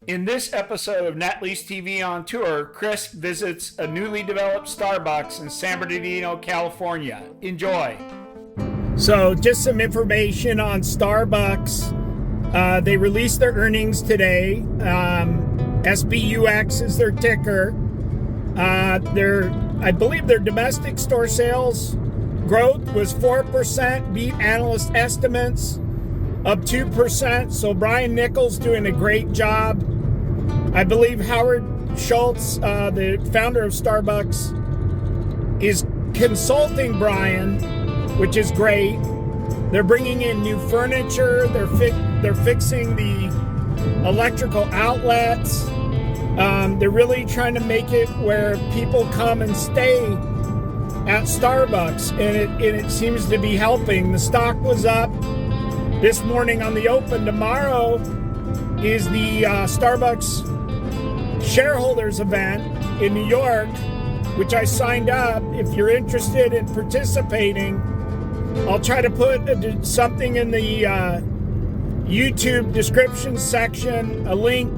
In this episode of Net Lease TV on Tour, Chris visits a newly developed Starbucks in San Bernardino, California. Enjoy. So just some information on Starbucks. They released their earnings today. SBUX is their ticker. I believe their domestic store sales growth was 4%, beat analyst estimates up 2%. So Brian Nichols doing a great job. I believe Howard Schultz, the founder of Starbucks, is consulting Brian, which is great. They're bringing in new furniture. They're fixing the electrical outlets. They're really trying to make it where people come and stay at Starbucks, and it seems to be helping. The stock was up this morning on the open. Tomorrow is the Starbucks shareholders event in New York, which I signed up. If you're interested in participating, I'll try to put something in the YouTube description section, a link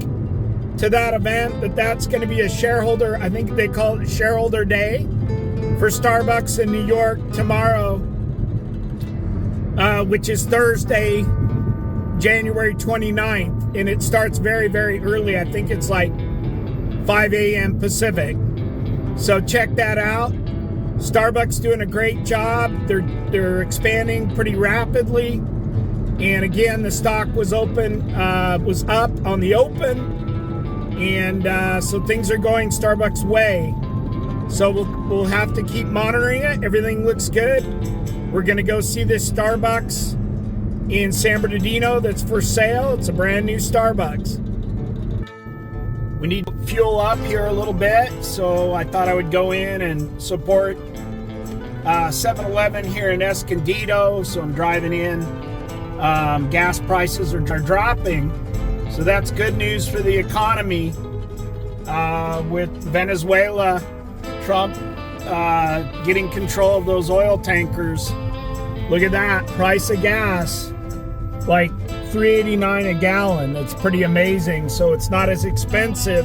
to that event. But that's going to be a shareholder, I think they call it Shareholder Day for Starbucks in New York tomorrow, which is Thursday, January 29th, and it starts very, very early. I think it's like 5 a.m. Pacific. So check that out. Starbucks doing a great job. They're expanding pretty rapidly. And again, the stock was up on the open. And so things are going Starbucks' way. So we'll have to keep monitoring it. Everything looks good. We're going to go see this Starbucks in San Bernardino that's for sale. It's a brand new Starbucks. We need to fuel up here a little bit, so I thought I would go in and support 7-Eleven here in Escondido. So I'm driving in. Gas prices are dropping, so that's good news for the economy. With Venezuela, Trump getting control of those oil tankers. Look at that, price of gas, like $3.89 a gallon. That's pretty amazing. So it's not as expensive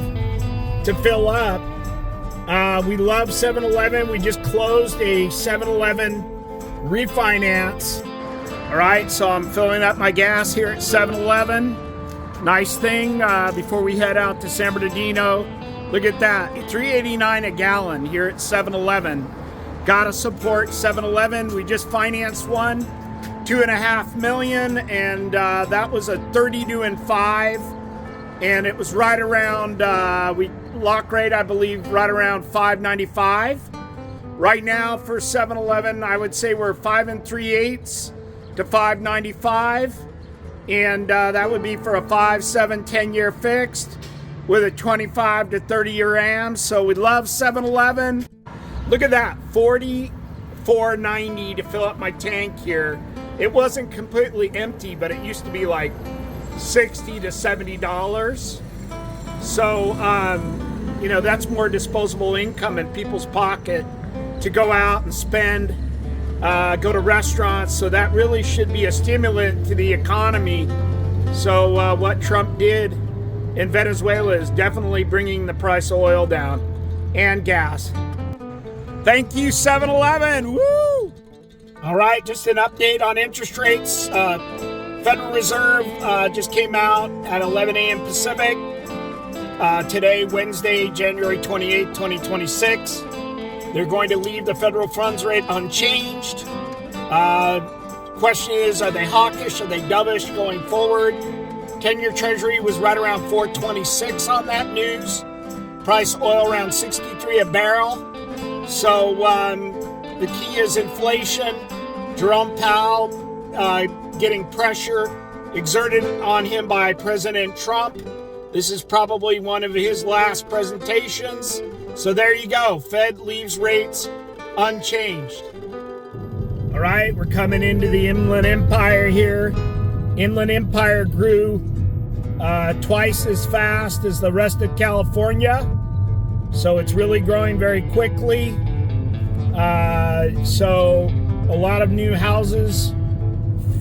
to fill up. We love 7-Eleven. We just closed a 7-Eleven refinance. All right, so I'm filling up my gas here at 7-Eleven. Nice thing before we head out to San Bernardino. Look at that, $3.89 a gallon here at 7-Eleven. Gotta support 7-Eleven. We just financed one, $2.5 million, and that was a 32 and 5, and it was right around lock rate, I believe, right around $5.95. Right now for 7-Eleven, I would say we're 5 3/8 to $5.95, and that would be for a 5, 7, 10-year fixed with a 25 to 30-year AM. So we love 7-Eleven. Look at that, $44.90 to fill up my tank here. It wasn't completely empty, but it used to be like $60 to $70. So, that's more disposable income in people's pocket to go out and spend, go to restaurants. So that really should be a stimulant to the economy. So what Trump did in Venezuela is definitely bringing the price of oil down and gas. Thank you, 7-Eleven. Woo! All right, just an update on interest rates. Federal Reserve just came out at 11 a.m. Pacific. Today, Wednesday, January 28, 2026. They're going to leave the federal funds rate unchanged. Question is, are they hawkish? Are they dovish going forward? 10-year Treasury was right around 426 on that news. Price oil around 63 a barrel. So the key is inflation. Jerome Powell getting pressure exerted on him by President Trump. This is probably one of his last presentations. So there you go. Fed leaves rates unchanged. All right, we're coming into the Inland Empire here. Inland Empire grew twice as fast as the rest of California. So it's really growing very quickly. So a lot of new houses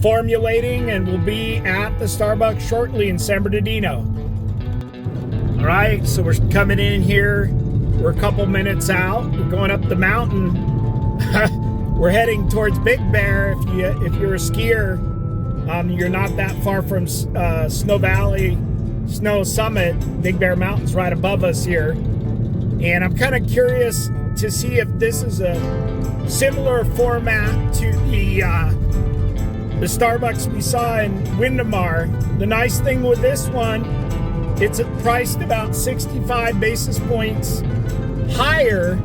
formulating and will be at the Starbucks shortly in San Bernardino. right, so we're coming in here. We're a couple minutes out. We're going up the mountain. We're heading towards Big Bear. If you're a skier, you're not that far from Snow Valley, Snow Summit. Big Bear Mountain's right above us here. And I'm kind of curious to see if this is a similar format to the Starbucks we saw in Windemar. The nice thing with this one, it's priced about 65 basis points higher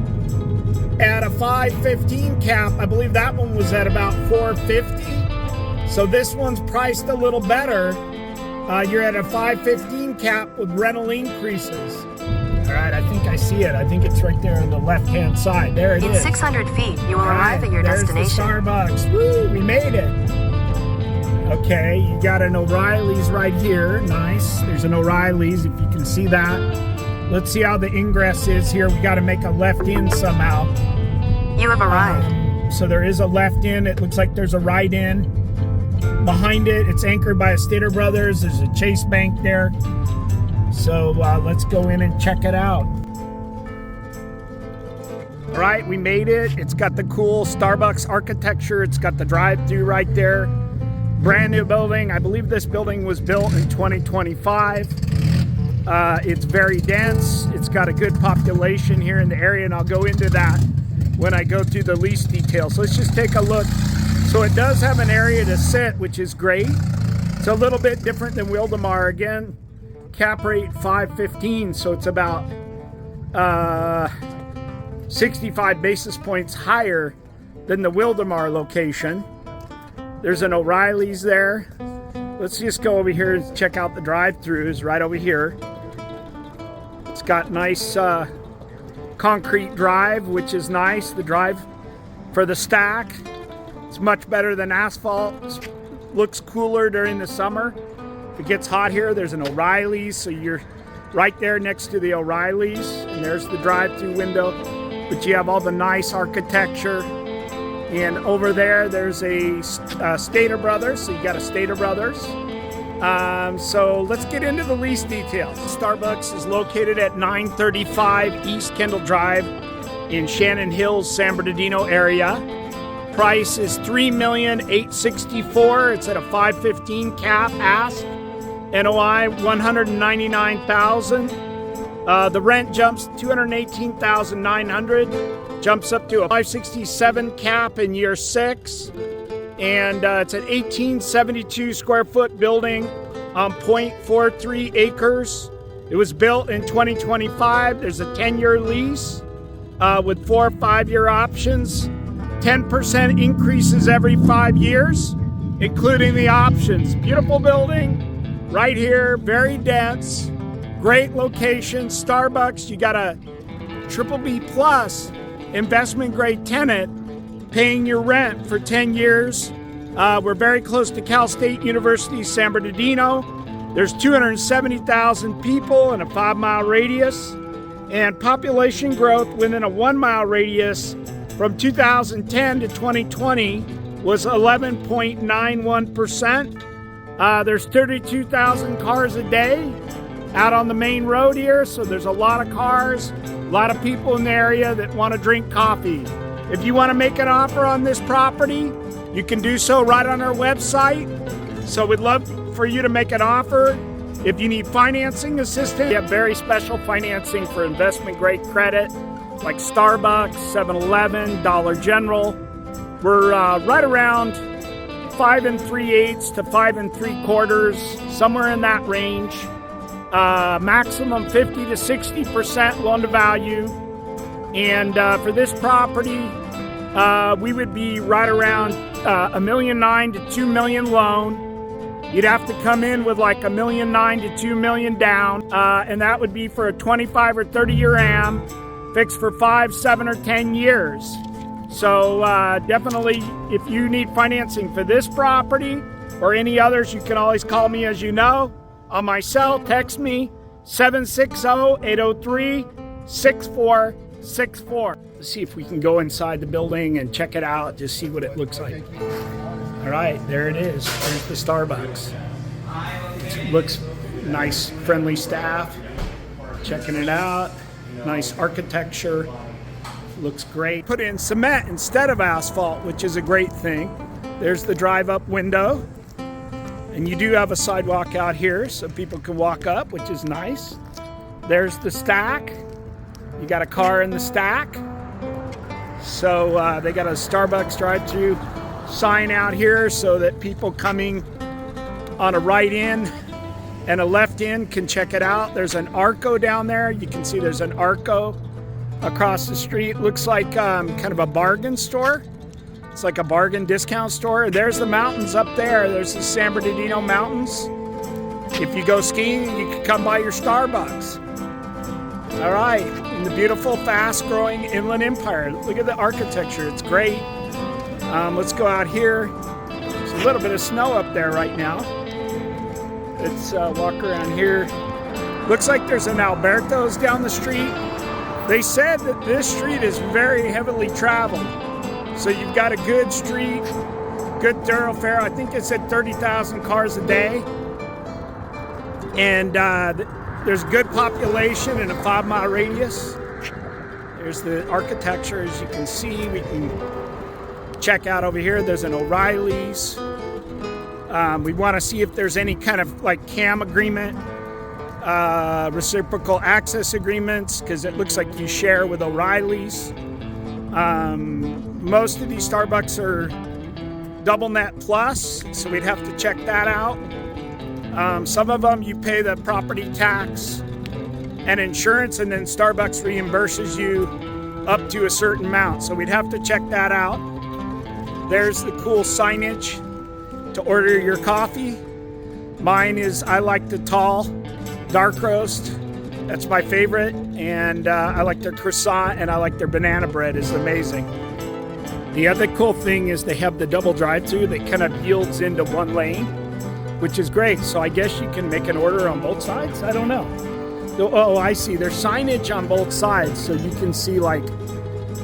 at a 515 cap. I believe that one was at about 450. So this one's priced a little better. You're at a 515 cap with rental increases. All right, I think I see it. I think it's right there on the left-hand side. There it is. In 600 feet, you will arrive at your destination. There's the Starbucks. Woo, we made it. Okay, you got an O'Reilly's right here. Nice. There's an O'Reilly's, if you can see that. Let's see how the ingress is here. We got to make a left in somehow. You have arrived. So there is a left in. It looks like there's a right in. Behind it, it's anchored by a Stater Brothers. There's a Chase Bank there. So let's go in and check it out. All right, we made it. It's got the cool Starbucks architecture. It's got the drive-thru right there. Brand new building. I believe this building was built in 2025. It's very dense. It's got a good population here in the area, and I'll go into that when I go through the lease details. So let's just take a look. So it does have an area to sit, which is great. It's a little bit different than Wildemar. Again, cap rate 515, so it's about 65 basis points higher than the Wildemar location. There's an O'Reilly's there. Let's just go over here and check out the drive-thrus right over here. It's got nice concrete drive, which is nice. The drive for the stack. It's much better than asphalt. Looks cooler during the summer. If it gets hot here, there's an O'Reilly's, so you're right there next to the O'Reilly's, and there's the drive-through window. But you have all the nice architecture. And over there, there's a Stater Brothers, so you got a Stater Brothers. So let's get into the lease details. Starbucks is located at 935 East Kendall Drive in Shannon Hills, San Bernardino area. Price is $3,864,000. It's at a 515 cap ask. NOI $199,000. The rent jumps $218,900. Jumps up to a 567 cap in year 6. And it's an 1872 square foot building on 0.43 acres. It was built in 2025. There's a 10-year lease with 4 5-year options. 10% increases every 5 years, including the options. Beautiful building right here, very dense, great location. Starbucks, you got a BBB plus investment grade tenant paying your rent for 10 years. We're very close to Cal State University, San Bernardino. There's 270,000 people in a 5-mile radius, and population growth within a 1-mile radius from 2010 to 2020 was 11.91%. There's 32,000 cars a day out on the main road here, so there's a lot of cars, a lot of people in the area that want to drink coffee. If you want to make an offer on this property, you can do so right on our website. So we'd love for you to make an offer. If you need financing assistance, we have very special financing for investment grade credit, like Starbucks, 7-Eleven, Dollar General. We're right around 5 3/8 to 5 3/4, somewhere in that range. Maximum 50 to 60% loan to value. And for this property, we would be right around $1.9 million to $2 million loan. You'd have to come in with like $1.9 million to $2 million down, and that would be for a 25 or 30-year AM, fixed for 5, 7, or 10 years. So definitely, if you need financing for this property or any others, you can always call me, as you know, on my cell. Text me 760-803-6464. Let's see if we can go inside the building and check it out, just see what it looks like. All right, there it is. There's the Starbucks. It looks nice, friendly staff. Checking it out. Nice architecture. Looks great. Put in cement instead of asphalt, which is a great thing. There's the drive-up window. And you do have a sidewalk out here so people can walk up, which is nice. There's the stack. You got a car in the stack. So they got a Starbucks drive-through sign out here so that people coming on a right in and a left in can check it out. There's an Arco down there. You can see there's an Arco across the street. Looks like kind of a bargain store. It's like a bargain discount store. There's the mountains up there. There's the San Bernardino mountains. If you go skiing, you can come by your Starbucks. All right, in the beautiful, fast-growing Inland Empire. Look at the architecture. It's great. Let's go out here. There's a little bit of snow up there right now. Let's walk around here. Looks like there's an Alberto's down the street. They said that this street is very heavily traveled. So you've got a good street, good thoroughfare. I think it said 30,000 cars a day. And there's good population in a 5-mile radius. There's the architecture, as you can see. We can check out over here. There's an O'Reilly's. We want to see if there's any kind of like CAM agreement, reciprocal access agreements, because it looks like you share with O'Reilly's. Most of these Starbucks are double net plus, so we'd have to check that out. Some of them you pay the property tax and insurance, and then Starbucks reimburses you up to a certain amount, so we'd have to check that out. There's the cool signage to order your coffee. Mine is, I like the tall dark roast. That's my favorite, and I like their croissant, and I like their banana bread. It's amazing. The other cool thing is they have the double drive-through that kind of yields into one lane, which is great. So I guess you can make an order on both sides. I don't know. Oh, I see. There's signage on both sides, so you can see like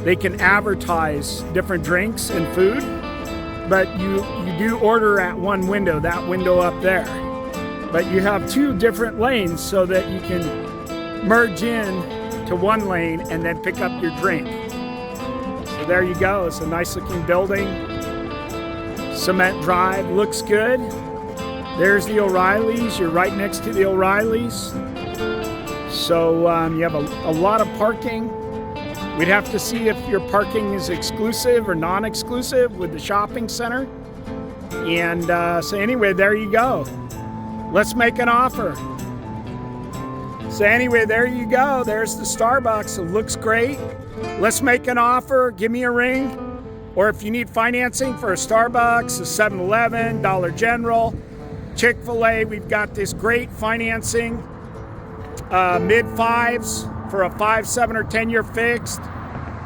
they can advertise different drinks and food, but you do order at one window, that window up there. But you have two different lanes so that you can merge in to one lane and then pick up your drink. So there you go. It's a nice looking building. Cement drive, looks good. There's the O'Reilly's. You're right next to the O'Reilly's. So you have a lot of parking. We'd have to see if your parking is exclusive or non-exclusive with the shopping center. And so anyway, there you go. Let's make an offer. So anyway, there you go. There's the Starbucks. It looks great. Let's make an offer. Give me a ring. Or if you need financing for a Starbucks, a 7-Eleven, Dollar General, Chick-fil-A, we've got this great financing. Mid-fives for a 5, 7, or 10-year fixed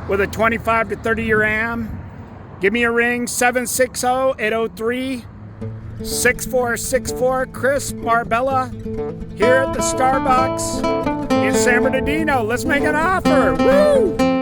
with a 25 to 30-year AM. Give me a ring, 760-803-6464. Chris Marabella here at the Starbucks in San Bernardino. Let's make an offer. Woo!